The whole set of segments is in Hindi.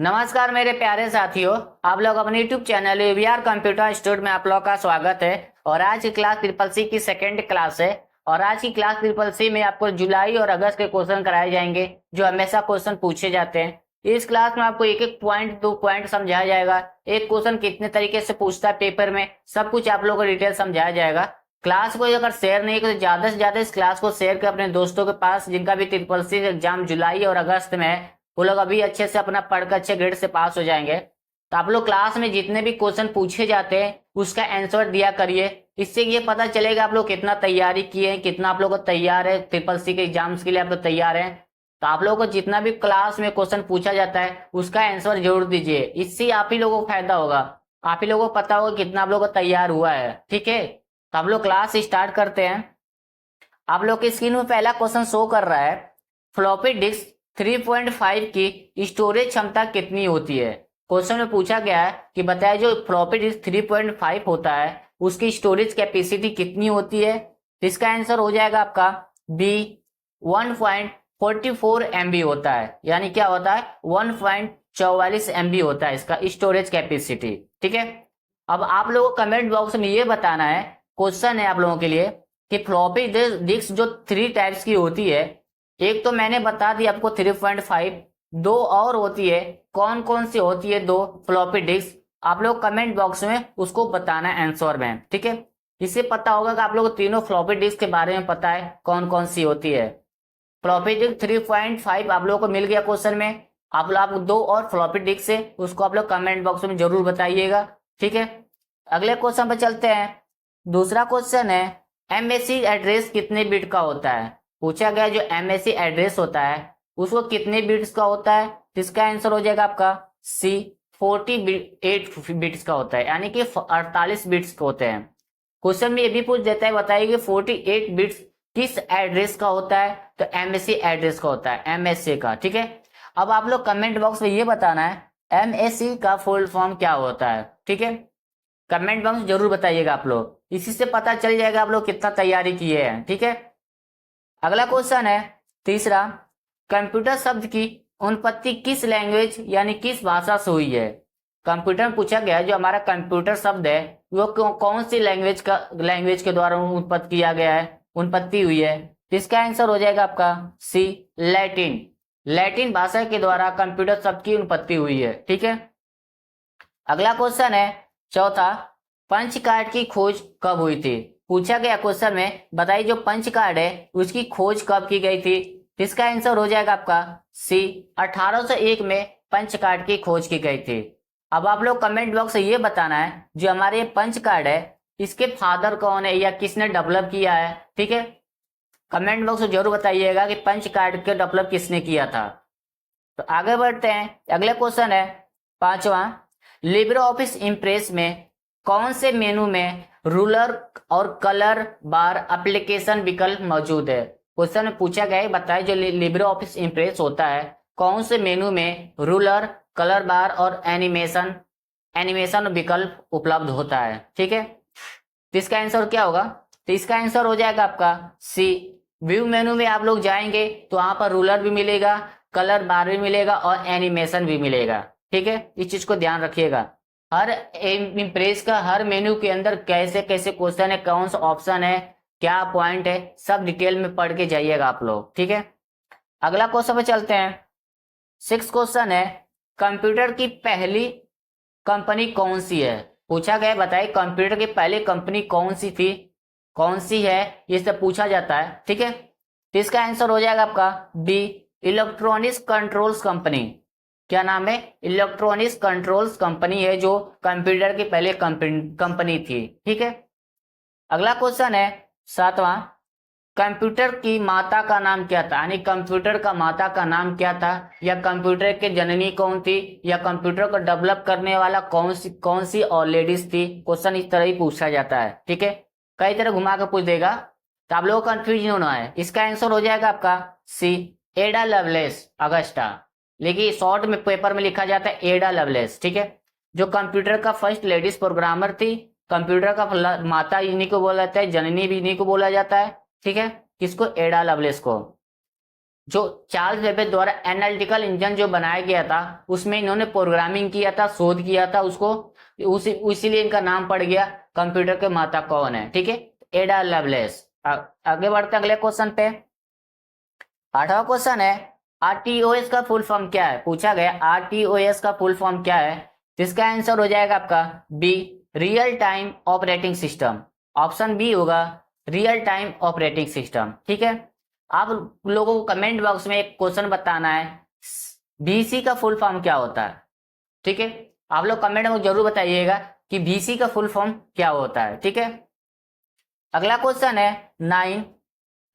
नमस्कार मेरे प्यारे साथियों। आप लोग अपने YouTube channel VR computer institute में आप लोग का स्वागत है। और आज की क्लास ट्रिपल सी की सेकेंड क्लास है। और आज की क्लास ट्रिपल सी में आपको जुलाई और अगस्त के क्वेश्चन कराए जाएंगे जो हमेशा क्वेश्चन पूछे जाते हैं। इस क्लास में आपको एक एक पॉइंट दो पॉइंट समझाया जाएगा। एक क्वेश्चन कितने तरीके से पूछता है पेपर में, सब कुछ आप लोगों को डिटेल समझाया जाएगा। क्लास को अगर शेयर नहीं करें तो ज्यादा से ज्यादा इस क्लास को शेयर कर अपने दोस्तों के पास जिनका भी ट्रिपल सी एग्जाम जुलाई और अगस्त में है। वो लोग अभी अच्छे से अपना पढ़कर अच्छे ग्रेड से पास हो जाएंगे। तो आप लोग क्लास में जितने भी क्वेश्चन पूछे जाते हैं उसका आंसर दिया करिए। इससे ये पता चलेगा आप लोग कितना तैयारी किए हैं, कितना आप लोग को तैयार है ट्रिपल सी के एग्जाम्स के लिए आप लोग तैयार हैं। तो आप लोगों को जितना भी क्लास में क्वेश्चन पूछा जाता है उसका आंसर जरूर दीजिए। इससे आप ही लोगों को फायदा होगा, आप ही लोगों को पता होगा कितना आप लोगों को तैयार हुआ है। ठीक है, तो आप लोग क्लास स्टार्ट करते हैं। आप लोग की स्क्रीन में पहला क्वेश्चन शो कर रहा है, फ्लॉपी डिस्क 3.5 की स्टोरेज क्षमता कितनी होती है। क्वेश्चन में पूछा गया है कि बताया जो फ्लॉपी डिस्क 3.5 होता है उसकी स्टोरेज कैपेसिटी कितनी होती है। तो इसका आंसर हो जाएगा आपका बी 1.44 MB होता है। यानी क्या होता है 1.44 MB होता है इसका स्टोरेज कैपेसिटी। ठीक है, अब आप लोगों को कमेंट बॉक्स में ये बताना है, क्वेश्चन है आप लोगों के लिए कि फ्लॉपी डिस्क जो 3 टाइप्स की होती है, एक तो मैंने बता दी आपको 3.5, दो और होती है। कौन कौन सी होती है दो फ्लॉपी डिस्क, आप लोग कमेंट बॉक्स में उसको बताना है आंसर में। ठीक है, इससे पता होगा कि आप लोग तीनों फ्लॉपी डिस्क के बारे में पता है कौन कौन सी होती है। फ्लॉपी डिस्क 3.5 आप लोगों को मिल गया क्वेश्चन में। आप लोग दो और फ्लॉपी डिस्क से उसको आप लोग कमेंट बॉक्स में जरूर बताइएगा। ठीक है, अगले क्वेश्चन पर चलते हैं। दूसरा क्वेश्चन है, एमएससी एड्रेस कितने बिट का होता है। पूछा गया जो एमएससी एड्रेस होता है उसको कितने बिट्स का होता है। इसका आंसर हो जाएगा आपका सी 48 बिट्स का होता है, यानी कि 48 बिट्स के होते हैं। क्वेश्चन में ये भी पूछ देता है, बताइए कि 48 बिट्स किस एड्रेस का होता है। तो एमएससी एड्रेस का होता है, एमएससी का। ठीक है, अब आप लोग कमेंट बॉक्स में ये बताना है एमएससी का फुल फॉर्म क्या होता है। ठीक है, कमेंट बॉक्स जरूर बताइएगा आप लोग, इसी से पता चल जाएगा आप लोग कितना तैयारी किए हैं। ठीक है, अगला क्वेश्चन है तीसरा, कंप्यूटर शब्द की उत्पत्ति किस लैंग्वेज यानी किस भाषा से हुई है। कंप्यूटर में पूछा गया है जो हमारा कंप्यूटर शब्द है वो कौन सी लैंग्वेज के द्वारा उत्पत्ति किया गया है, उत्पत्ति हुई है। इसका आंसर हो जाएगा आपका सी लैटिन। लैटिन भाषा के द्वारा कंप्यूटर शब्द की उत्पत्ति हुई है। ठीक है, अगला क्वेश्चन है चौथा, पंच कार्ड की खोज कब हुई थी। पूछा गया क्वेश्चन में, बताइए जो पंच कार्ड है उसकी खोज कब की गई थी। इसका आंसर हो जाएगा आपका सी 1801 में पंच कार्ड की खोज की गई थी। अब आप लोग कमेंट बॉक्स से ये बताना है जो हमारे ये पंच कार्ड है इसके फादर कौन है या किसने डेवलप किया है। ठीक है, कमेंट बॉक्स में जरूर बताइएगा कि पंच कार्ड के डेवलप किसने किया था। तो आगे बढ़ते हैं, अगले क्वेश्चन है पांचवा, लिब्रे ऑफिस इम्प्रेस में कौन से मेनू में रूलर और कलर बार एप्लीकेशन विकल्प मौजूद है। क्वेश्चन में पूछा गया है, बताइए जो लिब्रे ऑफिस इम्प्रेस होता है कौन से मेनू में रूलर, कलर बार और एनिमेशन विकल्प उपलब्ध होता है। ठीक है, तो इसका आंसर क्या होगा। तो इसका आंसर हो जाएगा आपका सी व्यू मेनू में आप लोग जाएंगे तो वहां पर रूलर भी मिलेगा, कलर बार भी मिलेगा और एनिमेशन भी मिलेगा। ठीक है, इस चीज को ध्यान रखिएगा। हर इम्प्रेस का हर मेन्यू के अंदर कैसे कैसे क्वेश्चन है, कौन सा ऑप्शन है, क्या पॉइंट है, सब डिटेल में पढ़ के जाइएगा आप लोग। ठीक है, अगला क्वेश्चन पे चलते हैं। 6 क्वेश्चन है, कंप्यूटर की पहली कंपनी कौन सी है। पूछा गया बताइए कंप्यूटर की पहली कंपनी कौन सी थी, कौन सी है, ये सब पूछा जाता है। ठीक है, तो इसका आंसर हो जाएगा आपका बी इलेक्ट्रॉनिक्स कंट्रोल्स कंपनी। क्या नाम है, इलेक्ट्रॉनिक्स कंट्रोल्स कंपनी है जो कंप्यूटर की पहले कंपनी थी। ठीक है, अगला क्वेश्चन है सातवां, कंप्यूटर की माता का नाम क्या था। यानी कंप्यूटर का माता का नाम क्या था, या कंप्यूटर के जननी कौन थी, या कंप्यूटर को डेवलप करने वाला कौन सी और लेडीज थी। क्वेश्चन इस तरह ही पूछा जाता है। ठीक है, कई तरह घुमा कर पूछ देगा तो आप लोगों को कंफ्यूजन होना है। इसका आंसर हो जाएगा आपका सी एडा लवलेस अगस्टा, लेकिन शॉर्ट में पेपर में लिखा जाता है एडा लवलेस। ठीक है, जो कंप्यूटर का फर्स्ट लेडीज प्रोग्रामर थी। कंप्यूटर का माता इन्हीं को बोला जाता है, जननी भी इन्हीं को बोला जाता है। ठीक है, किसको, एडा लवलेस को। जो चार्ल्स बेबेज द्वारा एनालिटिकल इंजन जो बनाया गया था उसमें इन्होंने प्रोग्रामिंग किया था, शोध किया था उसको, इसीलिए इनका नाम पड़ गया कंप्यूटर के माता कौन है, ठीक है, एडा लवलेस। आगे बढ़ते हैं अगले क्वेश्चन पे। 8वां क्वेश्चन है आरटीओएस का फुल फॉर्म क्या है, पूछा गया आरटीओएस का फुल फॉर्म क्या है। इसका आंसर हो जाएगा आपका B, real time operating system. Option B होगा रियल टाइम ऑपरेटिंग सिस्टम, ठीक है। आप लोगों को कमेंट बॉक्स में एक क्वेश्चन बताना है, बीसी का फुल फॉर्म क्या होता है, ठीक है। आप लोग कमेंट में जरूर बताइएगा कि बीसी का फुल फॉर्म क्या होता है, ठीक है। अगला क्वेश्चन है 9,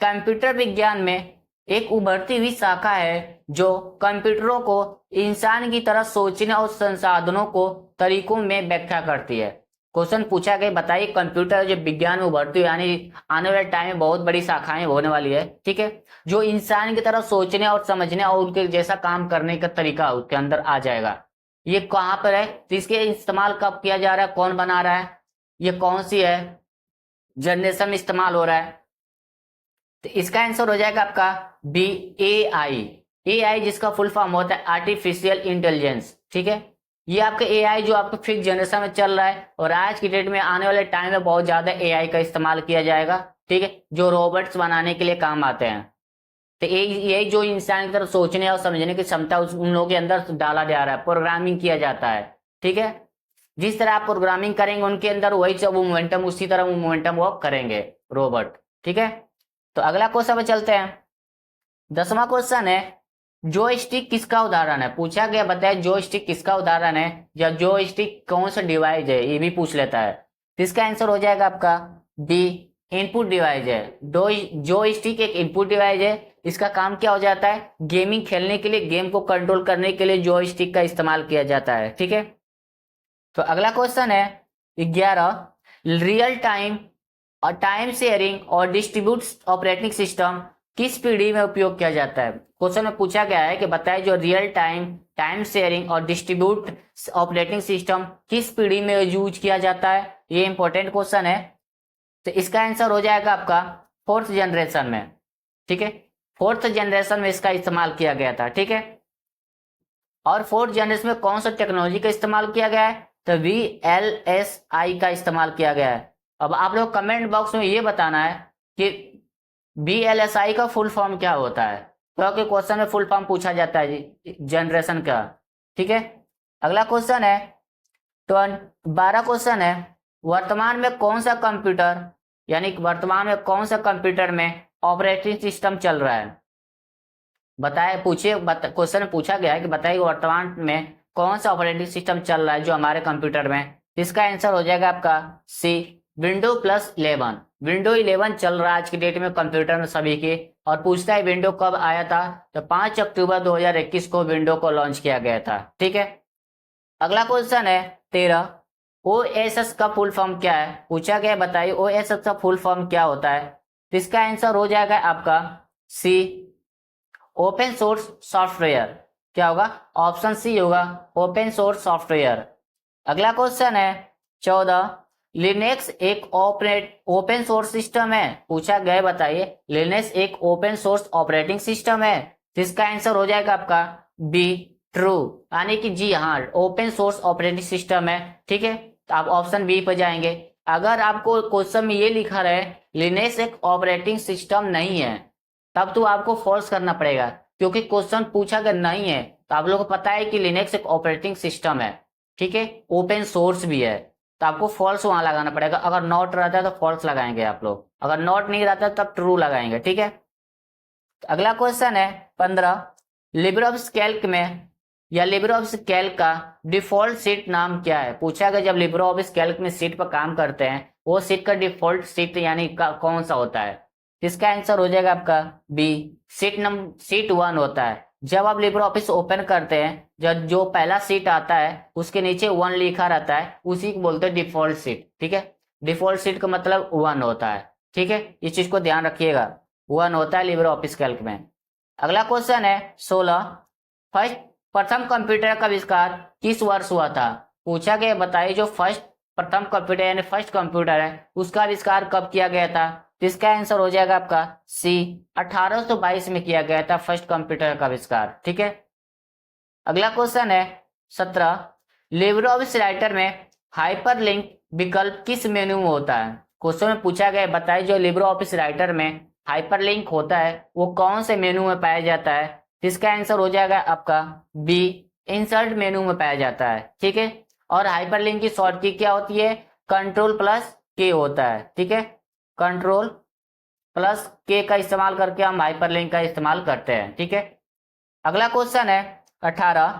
कंप्यूटर विज्ञान में एक उभरती हुई शाखा है जो कंप्यूटरों को इंसान की तरह सोचने और संसाधनों को तरीकों में व्याख्या करती है। क्वेश्चन पूछा गया, बताइए कंप्यूटर जो विज्ञान में उभरती हुई यानी आने वाले टाइम में बहुत बड़ी शाखाएं होने वाली है, ठीक है, जो इंसान की तरह सोचने और समझने और उनके जैसा काम करने का तरीका उसके अंदर आ जाएगा। ये कहाँ पर है, तो इसके इस्तेमाल कब किया जा रहा है, कौन बना रहा है, ये कौन सी है जनरेशन में इस्तेमाल हो रहा है। तो इसका आंसर हो जाएगा आपका बी, एआई। एआई जिसका फुल फॉर्म होता है आर्टिफिशियल इंटेलिजेंस, ठीक है। ये आपका एआई जो आपका फिफ्थ जनरेशन में चल रहा है और आज की डेट में आने वाले टाइम में बहुत ज्यादा एआई का इस्तेमाल किया जाएगा, ठीक है, जो रोबोट्स बनाने के लिए काम आते हैं। तो यही जो इंसान की तरफ सोचने और समझने की क्षमता उन लोगों के अंदर डाला जा रहा है, प्रोग्रामिंग किया जाता है, ठीक है। जिस तरह आप प्रोग्रामिंग करेंगे उनके अंदर वही वो मोमेंटम, उसी तरह वो मोमेंटम वो करेंगे रोबोट, ठीक है। तो अगला क्वेश्चन पे चलते हैं। 10वां क्वेश्चन है जॉयस्टिक किसका उदाहरण है, पूछा गया, बताया जॉयस्टिक किसका उदाहरण है या जॉयस्टिक कौन सा डिवाइस है, ये भी पूछ लेता है। तो इसका आंसर हो जाएगा आपका बी, इनपुट डिवाइस है। जॉयस्टिक एक इनपुट डिवाइस है, इसका काम क्या हो जाता है, गेमिंग खेलने के लिए, गेम को कंट्रोल करने के लिए जॉयस्टिक का इस्तेमाल किया जाता है, ठीक है। तो अगला क्वेश्चन है 11, रियल टाइम और टाइम शेयरिंग और डिस्ट्रीब्यूट ऑपरेटिंग सिस्टम किस पीढ़ी में उपयोग किया जाता है। क्वेश्चन में पूछा गया है कि बताइए जो रियल टाइम, टाइम शेयरिंग और डिस्ट्रीब्यूट ऑपरेटिंग सिस्टम किस पीढ़ी में यूज किया जाता है, ये इंपॉर्टेंट क्वेश्चन है। तो इसका आंसर हो जाएगा आपका 4th जनरेशन में, ठीक है, 4th जनरेशन में इसका इस्तेमाल किया गया था, ठीक है। और 4th जनरेशन में कौन सा टेक्नोलॉजी का इस्तेमाल किया गया है, तो VLSI का इस्तेमाल किया गया है। अब आप लोग कमेंट बॉक्स में ये बताना है कि VLSI का फुल फॉर्म क्या होता है, क्योंकि क्वेश्चन में फुल फॉर्म पूछा जाता है जनरेशन का, ठीक है। अगला क्वेश्चन है 12 क्वेश्चन है वर्तमान में कौन सा कंप्यूटर, यानी वर्तमान में कौन सा कंप्यूटर में ऑपरेटिंग सिस्टम चल रहा है, बताए पूछिए। क्वेश्चन में पूछा गया है कि बताइए वर्तमान में कौन सा ऑपरेटिंग सिस्टम चल रहा है जो हमारे कंप्यूटर में। इसका आंसर हो जाएगा आपका सी, Windows+11। Windows 11 चल रहा है आज की डेट में कंप्यूटर में सभी के। और पूछता है विंडो कब आया था, तो 5 अक्टूबर 2021 को विंडो को लॉन्च किया गया था, ठीक है। अगला क्वेश्चन है 13, OSS का फुल फॉर्म क्या है, पूछा गया, बताइए OSS का फुल फॉर्म क्या होता है। तो इसका आंसर हो जाएगा आपका सी, ओपन सोर्स सॉफ्टवेयर। क्या होगा, ऑप्शन सी होगा, ओपन सोर्स सॉफ्टवेयर। अगला क्वेश्चन है 14, लिनक्स एक ओपन सोर्स सिस्टम है, पूछा गया, बताइए लिनक्स एक ओपन सोर्स ऑपरेटिंग सिस्टम है। इसका आंसर हो जाएगा आपका बी, ट्रू, यानी कि जी हाँ ओपन सोर्स ऑपरेटिंग सिस्टम है, ठीक है। तो आप ऑप्शन बी पर जाएंगे। अगर आपको क्वेश्चन में ये लिखा रहे लिनक्स एक ऑपरेटिंग सिस्टम नहीं है, तब तो आपको फॉल्स करना पड़ेगा, क्योंकि क्वेश्चन पूछा अगर नहीं है तो आप लोगों को पता है कि लिनक्स एक ऑपरेटिंग सिस्टम है, ठीक है, ओपन सोर्स भी है, तो आपको फॉल्स वहां लगाना पड़ेगा। अगर नॉट रहता है तो फॉल्स लगाएंगे आप लोग, अगर नॉट नहीं रहता तब ट्रू लगाएंगे, ठीक है। तो अगला क्वेश्चन है 15, लिब्रे ऑफिस कैल्क में या लिब्रे ऑफिस कैल्क का डिफॉल्ट सीट नाम क्या है, पूछा गया जब लिब्रे ऑफिस कैल्क में सीट पर काम करते हैं वो सीट का डिफॉल्ट सीट यानी कौन सा होता है। इसका आंसर हो जाएगा आपका बी, सीट 1 होता है। जब आप लिब्रे ऑफिस ओपन करते हैं, जब जो पहला सीट आता है उसके नीचे 1 लिखा रहता है, उसी को बोलते हैं डिफॉल्ट सीट, ठीक है। डिफॉल्ट सीट का मतलब 1 होता है, ठीक है, इस चीज को ध्यान रखिएगा, 1 होता है लिब्रे ऑफिस कैल्क में। अगला क्वेश्चन है 16, प्रथम कंप्यूटर का आविष्कार किस वर्ष हुआ था, पूछा गया, बताइए जो प्रथम कंप्यूटर यानी फर्स्ट कंप्यूटर है उसका आविष्कार कब किया गया था। तो इसका आंसर हो जाएगा आपका सी। 1822 में किया गया था फर्स्ट कंप्यूटर का आविष्कार। ठीक है, अगला क्वेश्चन है 17, लिब्रे ऑफिस राइटर में हाइपरलिंक विकल्प किस मेनू में होता है। क्वेश्चन में पूछा गया बताइए जो लिब्रे ऑफिस राइटर में हाइपरलिंक होता है वो कौन से मेनू में पाया जाता है। तो इसका आंसर हो जाएगा आपका बी, इंसर्ट मेनू में पाया जाता है। ठीक है, और हाइपरलिंक की शॉर्ट की क्या होती है, कंट्रोल प्लस के होता है। ठीक है, कंट्रोल प्लस के का इस्तेमाल करके हम हाइपरलिंक का इस्तेमाल करते हैं। ठीक है, अगला क्वेश्चन है 18,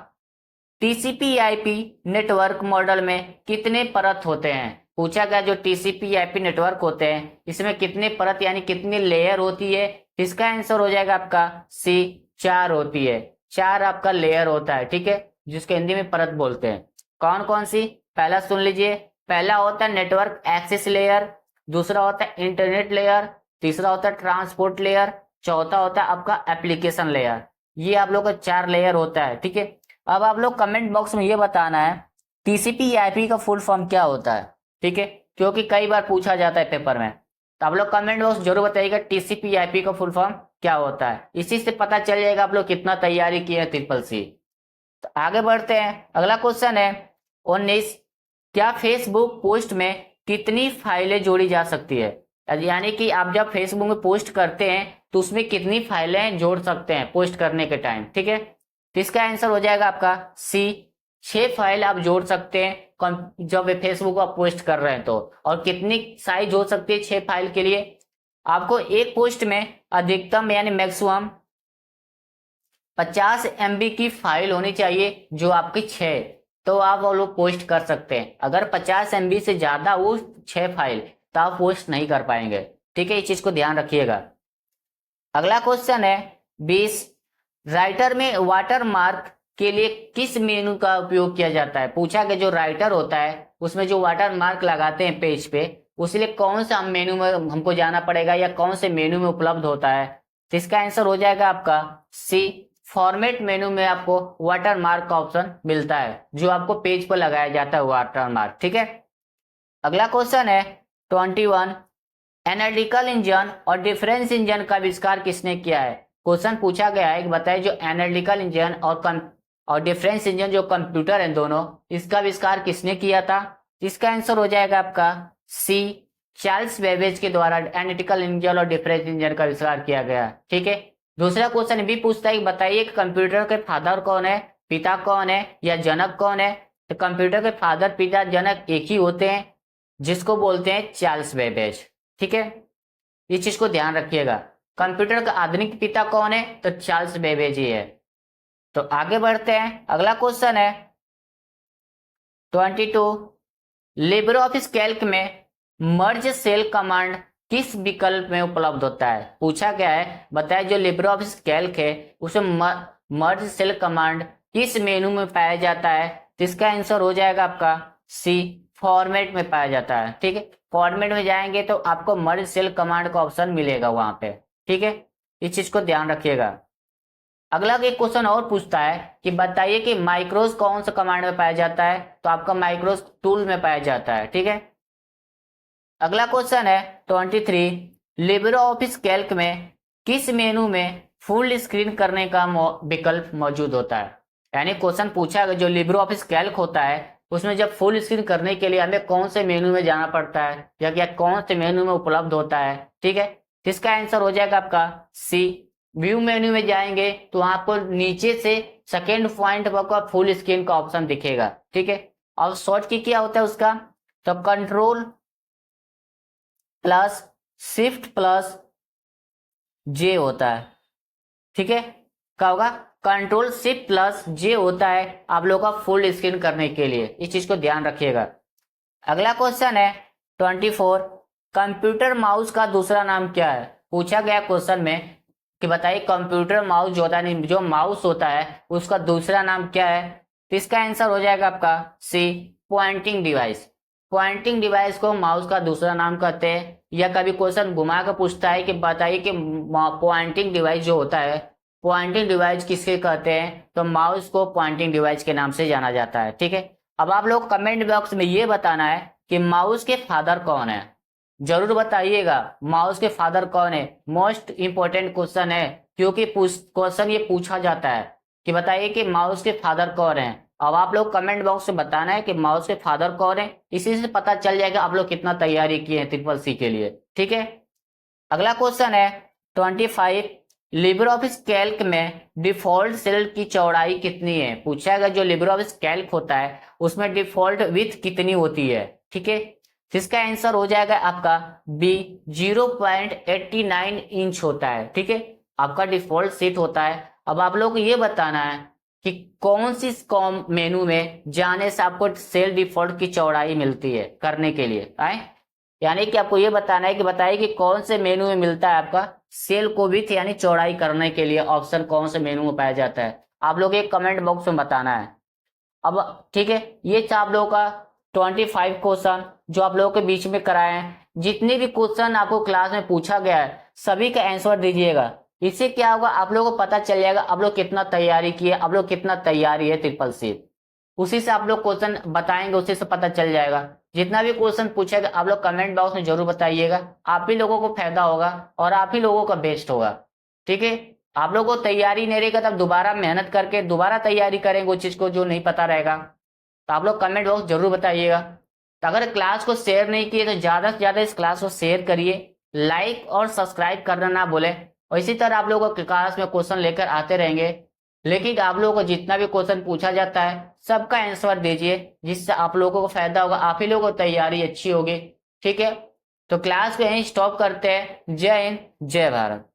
टीसीपी आईपी नेटवर्क मॉडल में कितने परत होते हैं। पूछा गया जो टीसीपी आईपी नेटवर्क होते हैं इसमें कितने परत यानी कितनी लेयर होती है। इसका आंसर हो जाएगा आपका सी, 4 होती है। 4 आपका लेयर होता है। ठीक है, जिसको हिंदी में परत बोलते हैं। कौन कौन सी, पहला सुन लीजिए। पहला होता है नेटवर्क एक्सेस लेयर, दूसरा होता है इंटरनेट लेयर, तीसरा होता है ट्रांसपोर्ट लेयर, चौथा होता है आपका एप्लीकेशन लेयर। ये आप लोग का 4 लेयर होता है। ठीक है, अब आप लोग कमेंट बॉक्स में ये बताना है टीसीपी आईपी का फुल फॉर्म क्या होता है। ठीक है, क्योंकि कई बार पूछा जाता है पेपर में, तो आप लोग कमेंट बॉक्स जरूर बताइएगा टीसीपी आईपी का फुल फॉर्म क्या होता है। इसी से पता चल जाएगा आप लोग कितना तैयारी किए हैं ट्रिपल सी। तो आगे बढ़ते हैं, अगला क्वेश्चन है 19, क्या फेसबुक पोस्ट में कितनी फाइलें जोड़ी जा सकती है। यानी कि आप जब फेसबुक में पोस्ट करते हैं तो उसमें कितनी फाइलें जोड़ सकते हैं पोस्ट करने के टाइम। ठीक है, तो इसका आंसर हो जाएगा आपका सी, 6 फाइल आप जोड़ सकते हैं जब फेसबुक आप पोस्ट कर रहे हैं तो। और कितनी साइज हो सकती है 6 फाइल के लिए, आपको एक पोस्ट में अधिकतम यानी मैक्सिमम 50 MB की फाइल होनी चाहिए जो आपकी 6, तो आप वो लोग पोस्ट कर सकते हैं। अगर 50 MB से ज्यादा वो 6 फाइल तो आप पोस्ट नहीं कर पाएंगे। ठीक है, इस चीज को ध्यान रखिएगा। अगला क्वेश्चन है 20, राइटर में वाटर मार्क के लिए किस मेनू का उपयोग किया जाता है। पूछा कि जो राइटर होता है उसमें जो वाटर मार्क लगाते हैं पेज पे, उसलिए कौन सा मेनू में हमको जाना पड़ेगा या कौन से मेनू में उपलब्ध होता है। तो इसका आंसर हो जाएगा आपका सी, फॉर्मेट मेनू में आपको वाटर मार्क का ऑप्शन मिलता है जो आपको पेज पर लगाया जाता है वाटर मार्क। ठीक है, अगला क्वेश्चन है 21, एनालिटिकल इंजन और डिफरेंस इंजन का आविष्कार किसने किया है। क्वेश्चन पूछा गया है कि बताइए जो एनालिटिकल इंजन और डिफरेंस इंजन जो कंप्यूटर है दोनों, इसका आविष्कार किसने किया था। इसका आंसर हो जाएगा आपका सी, चार्ल्स बेबेज के द्वारा एनालिटिकल इंजन और डिफरेंस इंजन का आविष्कार किया गया। ठीक है, दूसरा क्वेश्चन भी पूछता है कि बताइए कंप्यूटर के फादर कौन है, पिता कौन है या जनक कौन है। तो कंप्यूटर के फादर पिता जनक एक ही होते हैं जिसको बोलते हैं चार्ल्स बेबेज। ठीक है, इस चीज को ध्यान रखिएगा। कंप्यूटर का आधुनिक पिता कौन है, तो चार्ल्स बेबेज ही है। तो आगे बढ़ते हैं, अगला क्वेश्चन है 22, लिब्रे ऑफिस कैल्क में मर्ज सेल कमांड किस विकल्प में उपलब्ध होता है। पूछा गया है बताइए जो लिब्रे ऑफिस कैल्क है उसमें मर्ज सेल कमांड किस मेनू में पाया जाता है। तो इसका आंसर हो जाएगा आपका सी, फॉर्मेट में पाया जाता है। ठीक है, फॉर्मेट में जाएंगे तो आपको मर्ज सेल कमांड का ऑप्शन मिलेगा वहां पे। ठीक है, इस चीज को ध्यान रखिएगा। अगला एक क्वेश्चन और पूछता है कि बताइए कि माइक्रोस कौन सा कमांड में पाया जाता है। तो आपका माइक्रोस टूल में पाया जाता है। ठीक है, अगला क्वेश्चन है 23, लिब्रे ऑफिस कैल्क में किस मेनू में फुल स्क्रीन करने का विकल्प मौजूद होता है। यानी क्वेश्चन पूछा है जो लिब्रे ऑफिस कैल्क होता है उसमें जब फुल स्क्रीन करने के लिए हमें कौन से मेनू में जाना पड़ता है या क्या कौन से मेनू में उपलब्ध होता है। ठीक है, इसका आंसर हो जाएगा आपका सी, व्यू मेन्यू में जाएंगे तो आपको नीचे से सेकेंड पॉइंट पर फुल स्क्रीन का ऑप्शन दिखेगा। ठीक है, और शॉर्ट की क्या होता है उसका, तो कंट्रोल प्लस शिफ्ट प्लस जे होता है। ठीक है, क्या होगा, कंट्रोल शिफ्ट प्लस जे होता है आप लोग का फुल स्क्रीन करने के लिए। इस चीज को ध्यान रखिएगा। अगला क्वेश्चन है 24, कंप्यूटर माउस का दूसरा नाम क्या है। पूछा गया क्वेश्चन में कि बताइए कंप्यूटर माउस जो होता है जो माउस होता है उसका दूसरा नाम क्या है। तो इसका आंसर हो जाएगा आपका सी, पॉइंटिंग डिवाइस। पॉइंटिंग डिवाइस को माउस का दूसरा नाम कहते हैं। या कभी क्वेश्चन घुमा कर पूछता है कि बताइए कि पॉइंटिंग डिवाइस जो होता है पॉइंटिंग डिवाइस किसके कहते हैं, तो माउस को पॉइंटिंग डिवाइस के नाम से जाना जाता है। ठीक है, अब आप लोग कमेंट बॉक्स में ये बताना है कि माउस के फादर कौन है। जरूर बताइएगा माउस के फादर कौन है। मोस्ट इंपॉर्टेंट क्वेश्चन है, क्योंकि क्वेश्चन ये पूछा जाता है कि बताइए कि माउस के फादर कौन है। अब आप लोग कमेंट बॉक्स में बताना है कि माउस के फादर कौन है, इसी से पता चल जाएगा आप लोग कितना तैयारी किए हैं ट्रिपल सी के लिए। ठीक है, अगला क्वेश्चन है 25। लिबर ऑफिस कैल्क में डिफॉल्ट सेल की चौड़ाई कितनी है। पूछा गया जो लिबर ऑफिस कैल्क होता है उसमें डिफॉल्ट विड्थ कितनी होती है। ठीक है, इसका आंसर हो जाएगा आपका बी, 0.89 इंच होता है। ठीक है, आपका डिफॉल्ट सेट होता है। अब आप लोग को ये बताना है कि कौन सी कॉम मेनू में जाने से आपको सेल डिफॉल्ट की चौड़ाई मिलती है करने के लिए आए, यानी कि आपको ये बताना है कि बताइए कि कौन से मेनू में मिलता है आपका सेल को विड्थ यानी चौड़ाई करने के लिए ऑप्शन कौन से मेनू में पाया जाता है। आप लोग एक कमेंट बॉक्स में बताना है। अब ठीक है, ये था आप लोगों का 25 क्वेश्चन जो आप लोगों के बीच में कराए हैं। जितने भी क्वेश्चन आपको क्लास में पूछा गया है सभी का आंसर दीजिएगा। इससे क्या होगा, आप लोगों को पता चल जाएगा आप लोग कितना तैयारी किए, आप लोग कितना तैयारी है ट्रिपल सी। उसी से आप लोग क्वेश्चन बताएंगे, उसी से पता चल जाएगा। जितना भी क्वेश्चन पूछेगा आप लोग कमेंट बॉक्स में जरूर बताइएगा, आप ही लोगों को फायदा होगा और आप ही लोगों का बेस्ट होगा। ठीक है, आप लोगों को तैयारी नहीं रहेगा तब दोबारा मेहनत करके दोबारा तैयारी करेंगे उस चीज को जो नहीं पता रहेगा। तो आप लोग कमेंट बॉक्स जरूर बताइएगा। तो अगर क्लास को शेयर नहीं किए तो ज्यादा से ज्यादा इस क्लास को शेयर करिए, लाइक और सब्सक्राइब करना ना भूलें। और इसी तरह आप लोगों को क्लास में क्वेश्चन लेकर आते रहेंगे, लेकिन आप लोगों को जितना भी क्वेश्चन पूछा जाता है सबका आंसर दीजिए, जिससे आप लोगों को फायदा होगा, आप ही लोगों को तैयारी अच्छी होगी। ठीक है, तो क्लास को यहीं स्टॉप करते हैं। जय हिंद, जय भारत।